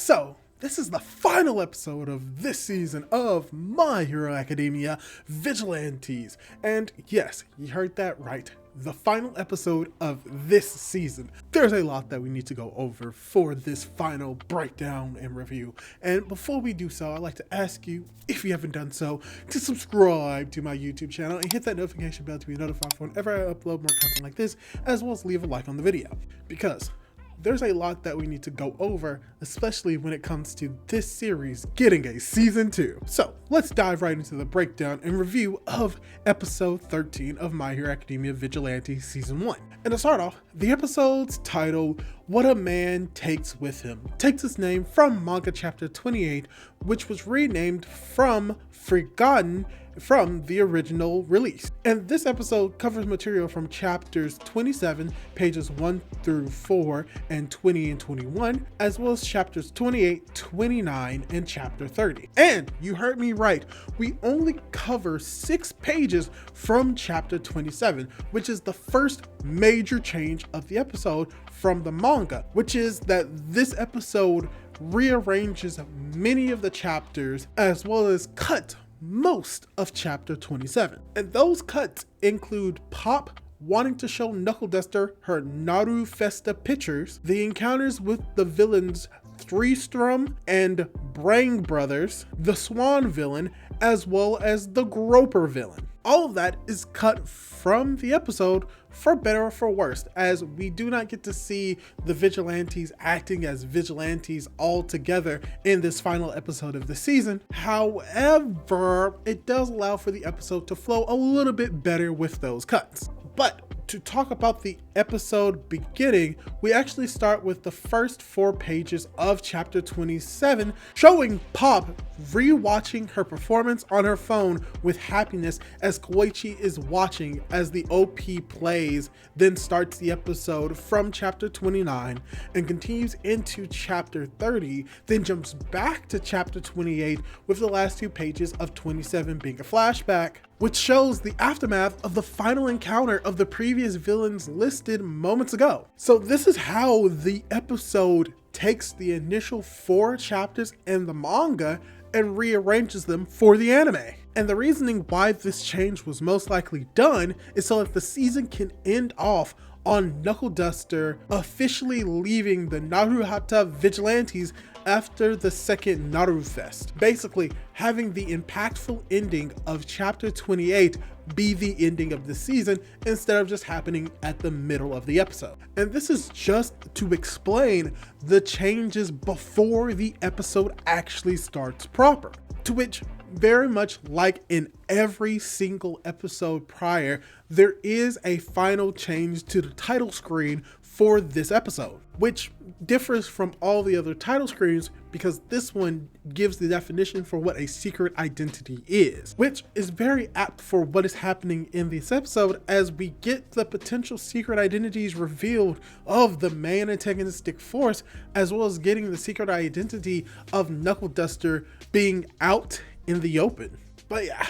So, this is the final episode of this season of My Hero Academia Vigilantes. And yes, you heard that right. The final episode of this season. There's a lot that we need to go over for this final breakdown and review. And before we do so, I'd like to ask you, if you haven't done so, to subscribe to my YouTube channel and hit that notification bell to be notified whenever I upload more content like this, as well as leave a like on the video. Because there's a lot that we need to go over, especially when it comes to this series getting a season 2. So let's dive right into the breakdown and review of episode 13 of My Hero Academia Vigilantes season 1. And to start off, the episode's title, What a Man Takes With Him, takes its name from Manga chapter 28, which was renamed from Forgotten from the original release. And this episode covers material from chapters 27, pages 1 through 4, and 20 and 21, as well as chapters 28, 29, and chapter 30. And you heard me right, we only cover 6 pages from chapter 27, which is the first major change of the episode from the manga, which is that this episode rearranges many of the chapters as well as cut most of chapter 27. And those cuts include Pop wanting to show KNUCKLEDUSTER her Naru Festa pictures, the encounters with the villains Threestrum and Brain Brothers, the Swan villain, as well as the Groper villain. All of that is cut from the episode, for better or for worse, as we do not get to see the vigilantes acting as vigilantes all together in this final episode of the season. However, it does allow for the episode to flow a little bit better with those cuts. But to talk about the episode beginning, we actually start with the first 4 pages of chapter 27, showing Pop rewatching her performance on her phone with happiness as Koichi is watching as the OP plays, then starts the episode from chapter 29 and continues into chapter 30, then jumps back to chapter 28 with the last 2 pages of 27 being a flashback, which shows the aftermath of the final encounter of the previous villains listed moments ago. So this is how the episode takes the initial 4 chapters in the manga and rearranges them for the anime. And the reasoning why this change was most likely done is so that the season can end off on KNUCKLEDUSTER officially leaving the Naruhata Vigilantes after the second Naru Fest. Basically, having the impactful ending of chapter 28 be the ending of the season instead of just happening at the middle of the episode. And this is just to explain the changes before the episode actually starts proper, to which, very much like in every single episode prior, there is a final change to the title screen for this episode, which differs from all the other title screens because this one gives the definition for what a secret identity is, which is very apt for what is happening in this episode as we get the potential secret identities revealed of the main antagonistic force, as well as getting the secret identity of KNUCKLEDUSTER being out in the open. But yeah,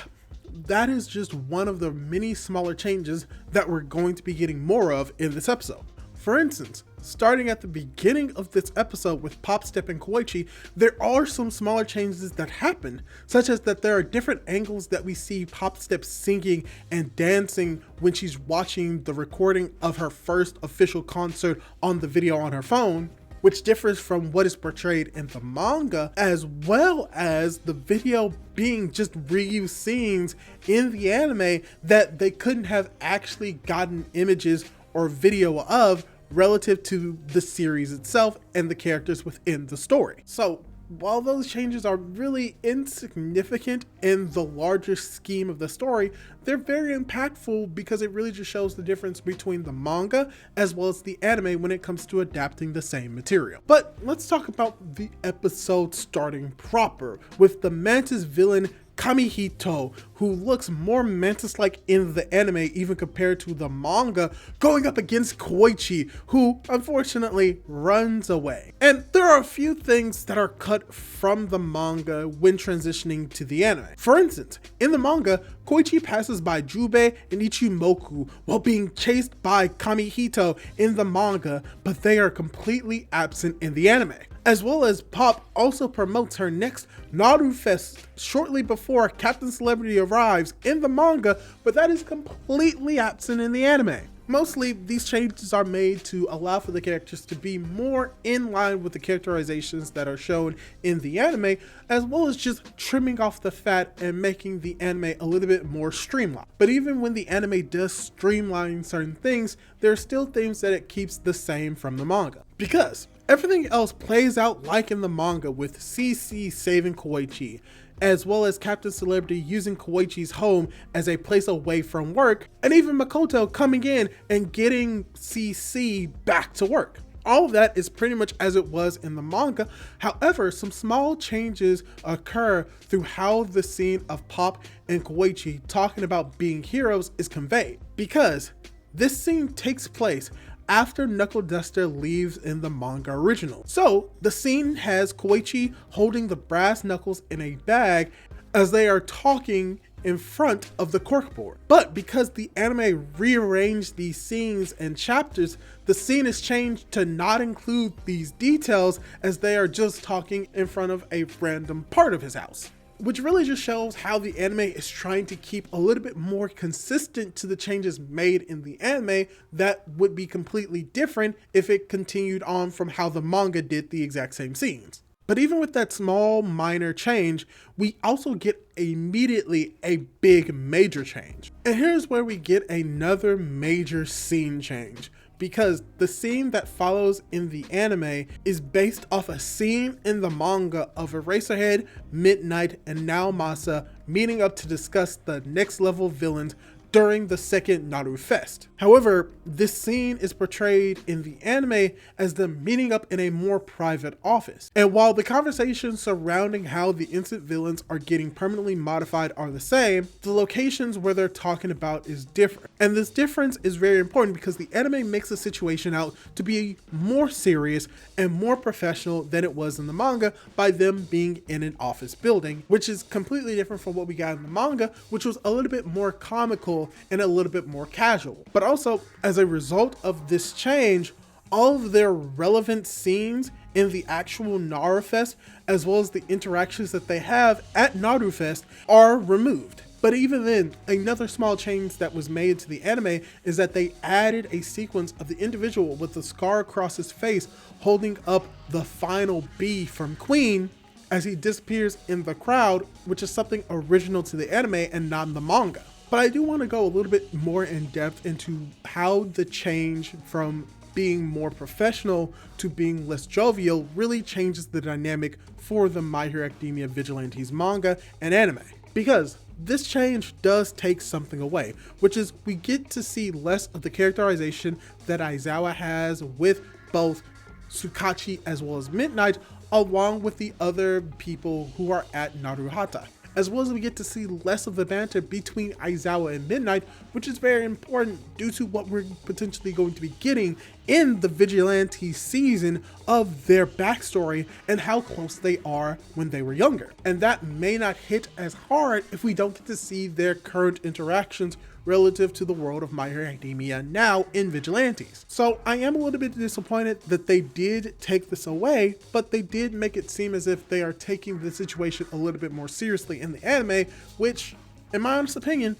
that is just one of the many smaller changes that we're going to be getting more of in this episode. For instance, starting at the beginning of this episode with Popstep and Koichi, there are some smaller changes that happen, such as that there are different angles that we see Popstep singing and dancing when she's watching the recording of her first official concert on the video on her phone, which differs from what is portrayed in the manga, as well as the video being just reused scenes in the anime that they couldn't have actually gotten images or video of relative to the series itself and the characters within the story. So while those changes are really insignificant in the larger scheme of the story, they're very impactful because it really just shows the difference between the manga as well as the anime when it comes to adapting the same material. But let's talk about the episode starting proper with the Mantis villain Kamihito, who looks more Mantis-like in the anime even compared to the manga, going up against Koichi, who unfortunately runs away. And there are a few things that are cut from the manga when transitioning to the anime. For instance, in the manga, Koichi passes by Jubei and Ichimoku while being chased by Kamihito in the manga, but they are completely absent in the anime. As well as Pop also promotes her next Naru Fest shortly before Captain Celebrity arrives in the manga, but that is completely absent in the anime. Mostly, these changes are made to allow for the characters to be more in line with the characterizations that are shown in the anime, as well as just trimming off the fat and making the anime a little bit more streamlined. But even when the anime does streamline certain things, there are still things that it keeps the same from the manga. Because everything else plays out like in the manga, with CC saving Koichi, as well as Captain Celebrity using Koichi's home as a place away from work, and even Makoto coming in and getting CC back to work. All of that is pretty much as it was in the manga. However, some small changes occur through how the scene of Pop and Koichi talking about being heroes is conveyed, because this scene takes place after KNUCKLEDUSTER leaves in the manga original. So the scene has Koichi holding the brass knuckles in a bag as they are talking in front of the corkboard. But because the anime rearranged these scenes and chapters, the scene is changed to not include these details, as they are just talking in front of a random part of his house. Which really just shows how the anime is trying to keep a little bit more consistent to the changes made in the anime that would be completely different if it continued on from how the manga did the exact same scenes. But even with that small minor change, we also get immediately a big major change. And here's where we get another major scene change, because the scene that follows in the anime is based off a scene in the manga of Eraserhead, Midnight, and Naomasa meeting up to discuss the next level villains during the second Naru Fest. However, this scene is portrayed in the anime as them meeting up in a more private office. And while the conversations surrounding how the instant villains are getting permanently modified are the same, the locations where they're talking about is different. And this difference is very important because the anime makes the situation out to be more serious and more professional than it was in the manga by them being in an office building, which is completely different from what we got in the manga, which was a little bit more comical and a little bit more casual. But also, as a result of this change, all of their relevant scenes in the actual Naru Fest, as well as the interactions that they have at Naru Fest, are removed. But even then, another small change that was made to the anime is that they added a sequence of the individual with the scar across his face holding up the final B from Queen as he disappears in the crowd, which is something original to the anime and not in the manga. But I do want to go a little bit more in depth into how the change from being more professional to being less jovial really changes the dynamic for the My Hero Academia Vigilantes manga and anime. Because this change does take something away, which is we get to see less of the characterization that Aizawa has with both Tsukachi as well as Midnight, along with the other people who are at Naruhata. As well as we get to see less of the banter between Aizawa and Midnight, which is very important due to what we're potentially going to be getting in the Vigilante season of their backstory and how close they are when they were younger. And that may not hit as hard if we don't get to see their current interactions relative to the world of My Hero Academia now in Vigilantes. So I am a little bit disappointed that they did take this away, but they did make it seem as if they are taking the situation a little bit more seriously in the anime, which, in my honest opinion,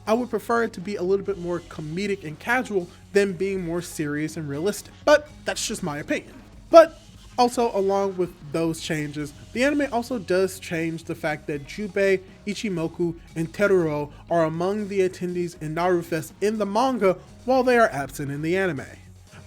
I would prefer it to be a little bit more comedic and casual than being more serious and realistic. But that's just my opinion. But also, along with those changes, the anime also does change the fact that Jubei, Ichimoku, and Teruo are among the attendees in Narufest in the manga while they are absent in the anime.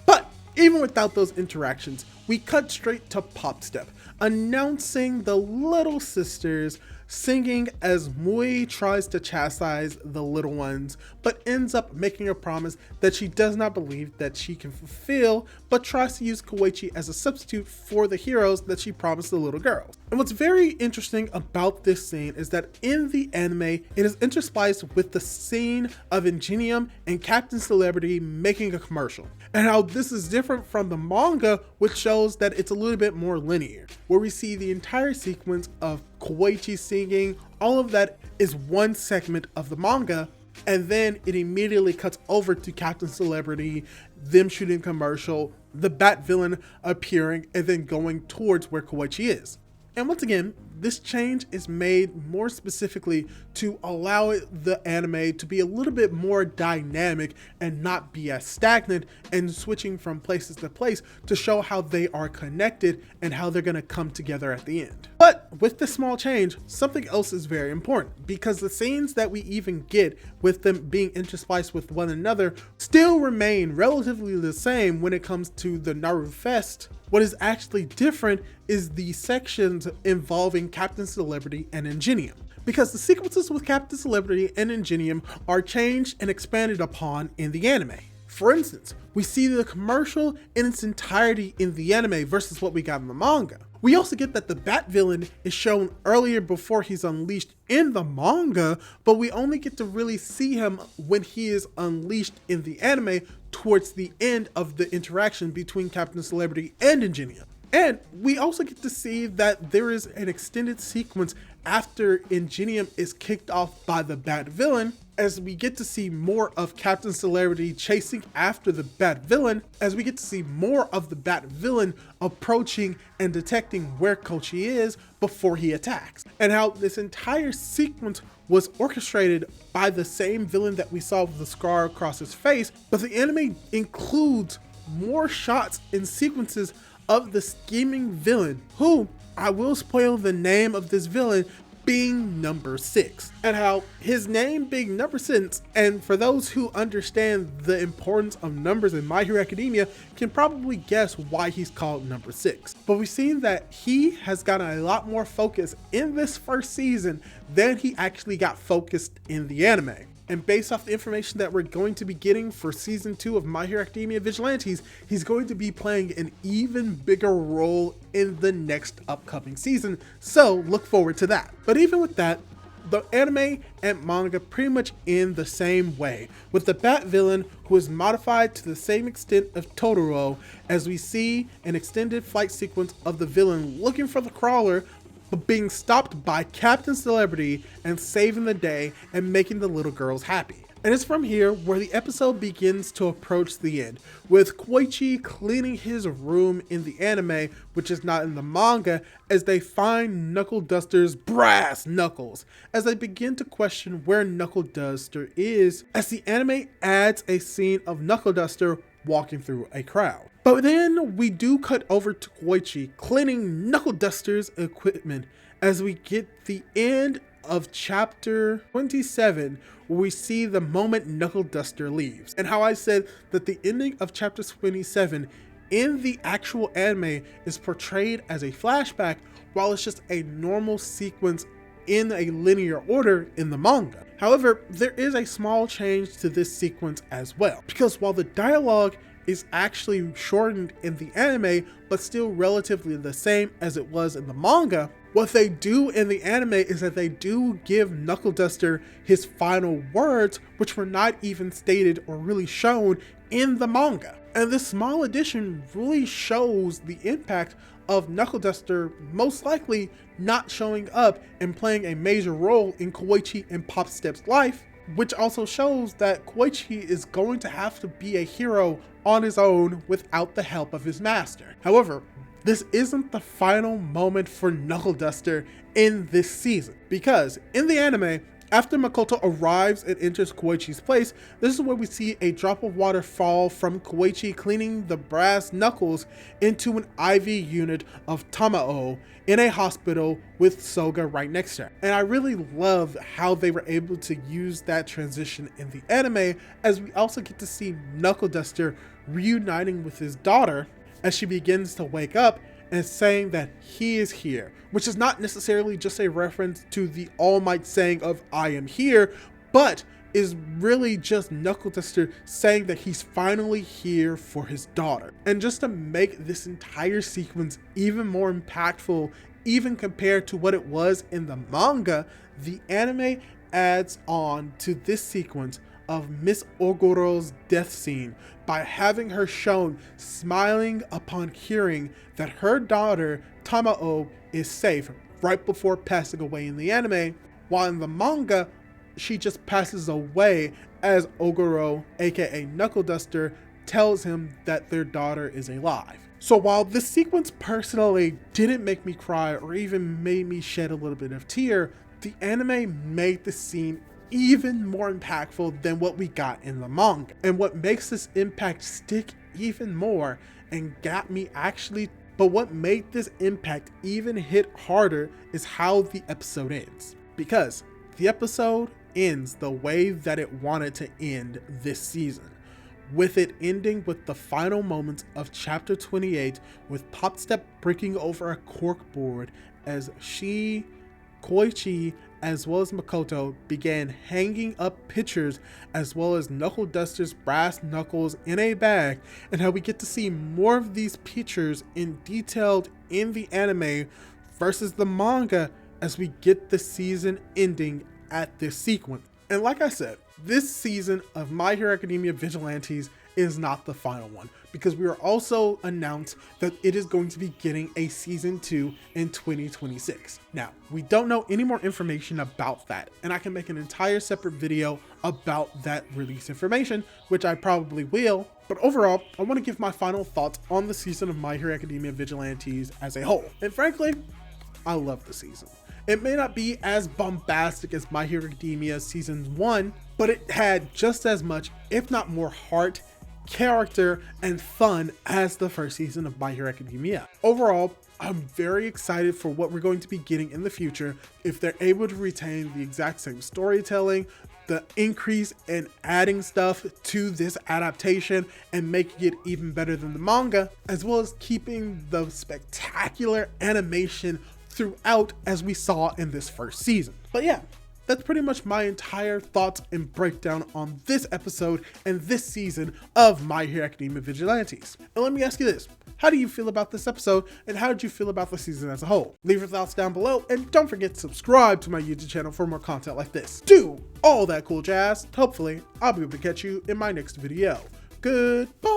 But even without those interactions, we cut straight to Pop Step, announcing the little sisters singing as Mui tries to chastise the little ones, but ends up making a promise that she does not believe that she can fulfill, but tries to use Koichi as a substitute for the heroes that she promised the little girls. And what's very interesting about this scene is that in the anime, it is interspliced with the scene of Ingenium and Captain Celebrity making a commercial, and how this is different from the manga, which shows that it's a little bit more linear, where we see the entire sequence of Koichi singing. All of that is one segment of the manga, and then it immediately cuts over to Captain Celebrity, them shooting a commercial, the Bat villain appearing and then going towards where Koichi is. And once again, this change is made more specifically to allow the anime to be a little bit more dynamic and not be as stagnant and switching from places to place to show how they are connected and how they're going to come together at the end. But with this small change, something else is very important, because the scenes that we even get with them being interspliced with one another still remain relatively the same when it comes to the Naru Fest. What is actually different is the sections involving Captain Celebrity and Ingenium, because the sequences with Captain Celebrity and Ingenium are changed and expanded upon in the anime. For instance, we see the commercial in its entirety in the anime versus what we got in the manga. We also get that the Bat villain is shown earlier before he's unleashed in the manga, but we only get to really see him when he is unleashed in the anime towards the end of the interaction between Captain Celebrity and Ingenium. And we also get to see that there is an extended sequence after Ingenium is kicked off by the Bat villain, as we get to see more of Captain Celebrity chasing after the Bat villain, as we get to see more of the Bat villain approaching and detecting where Koichi is before he attacks, and how this entire sequence was orchestrated by the same villain that we saw with the scar across his face, but the anime includes more shots and sequences of the scheming villain, who, I will spoil the name of this villain, being number 6, and how his name being number 6, and for those who understand the importance of numbers in My Hero Academia can probably guess why he's called number 6. But we've seen that he has gotten a lot more focus in this first season than he actually got focused in the anime. And based off the information that we're going to be getting for season 2 of My Hero Academia Vigilantes, he's going to be playing an even bigger role in the next upcoming season, so look forward to that. But even with that, the anime and manga pretty much end the same way, with the Bat villain who is modified to the same extent of Totoro, as we see an extended flight sequence of the villain looking for the crawler, but being stopped by Captain Celebrity and saving the day and making the little girls happy. And it's from here where the episode begins to approach the end, with Koichi cleaning his room in the anime, which is not in the manga, as they find Knuckle Duster's brass knuckles, as they begin to question where Knuckle Duster is, as the anime adds a scene of Knuckle Duster walking through a crowd. But then we do cut over to Koichi cleaning Knuckle Duster's equipment, as we get the end of chapter 27, where we see the moment Knuckle Duster leaves, and how I said that the ending of chapter 27 in the actual anime is portrayed as a flashback, while it's just a normal sequence in a linear order in the manga. However, there is a small change to this sequence as well, because while the dialogue is actually shortened in the anime, but still relatively the same as it was in the manga, what they do in the anime is that they do give Knuckle Duster his final words, which were not even stated or really shown in the manga. And this small addition really shows the impact of Knuckle Duster most likely not showing up and playing a major role in Koichi and Pop Step's life, which also shows that Koichi is going to have to be a hero on his own without the help of his master. However, this isn't the final moment for Knuckle Duster in this season, because in the anime, after Makoto arrives and enters Koichi's place, this is where we see a drop of water fall from Koichi cleaning the brass knuckles into an IV unit of Tamao in a hospital with Soga right next to her. And I really love how they were able to use that transition in the anime, as we also get to see Knuckle Duster reuniting with his daughter as she begins to wake up and saying that he is here, which is not necessarily just a reference to the All Might saying of I am here, but is really just Knuckle Duster saying that he's finally here for his daughter. And just to make this entire sequence even more impactful, even compared to what it was in the manga, the anime adds on to this sequence of Miss Ogoro's death scene by having her shown smiling upon hearing that her daughter Tamao is safe right before passing away in the anime, while in the manga she just passes away as Ogoro, aka Knuckle Duster, tells him that their daughter is alive. So while this sequence personally didn't make me cry or even made me shed a little bit of tear, the anime made the scene even more impactful than what we got in the manga. And what makes this impact stick even more and got me actually, but what made this impact even hit harder is how the episode ends. Because the episode ends the way that it wanted to end this season, with it ending with the final moments of chapter 28, with Popstep breaking over a corkboard as she, Koichi, as well as Makoto began hanging up pictures as well as Knuckle Duster's brass knuckles in a bag, and how we get to see more of these pictures in detailed in the anime versus the manga as we get the season ending at this sequence. And like I said, this season of My Hero Academia Vigilantes is not the final one, because we are also announced that it is going to be getting a season 2 in 2026. Now, we don't know any more information about that, and I can make an entire separate video about that release information, which I probably will. But overall, I want to give my final thoughts on the season of My Hero Academia Vigilantes as a whole. And frankly, I love the season. It may not be as bombastic as My Hero Academia Season 1, but it had just as much, if not more, heart, character, and fun as the first season of My Hero Academia. Overall, I'm very excited for what we're going to be getting in the future if they're able to retain the exact same storytelling, the increase in adding stuff to this adaptation and making it even better than the manga, as well as keeping the spectacular animation throughout as we saw in this first season. But yeah, that's pretty much my entire thoughts and breakdown on this episode and this season of My Hero Academia Vigilantes. And let me ask you this: how do you feel about this episode, and how did you feel about the season as a whole? Leave your thoughts down below, and don't forget to subscribe to my YouTube channel for more content like this. Do all that cool jazz. Hopefully, I'll be able to catch you in my next video. Goodbye!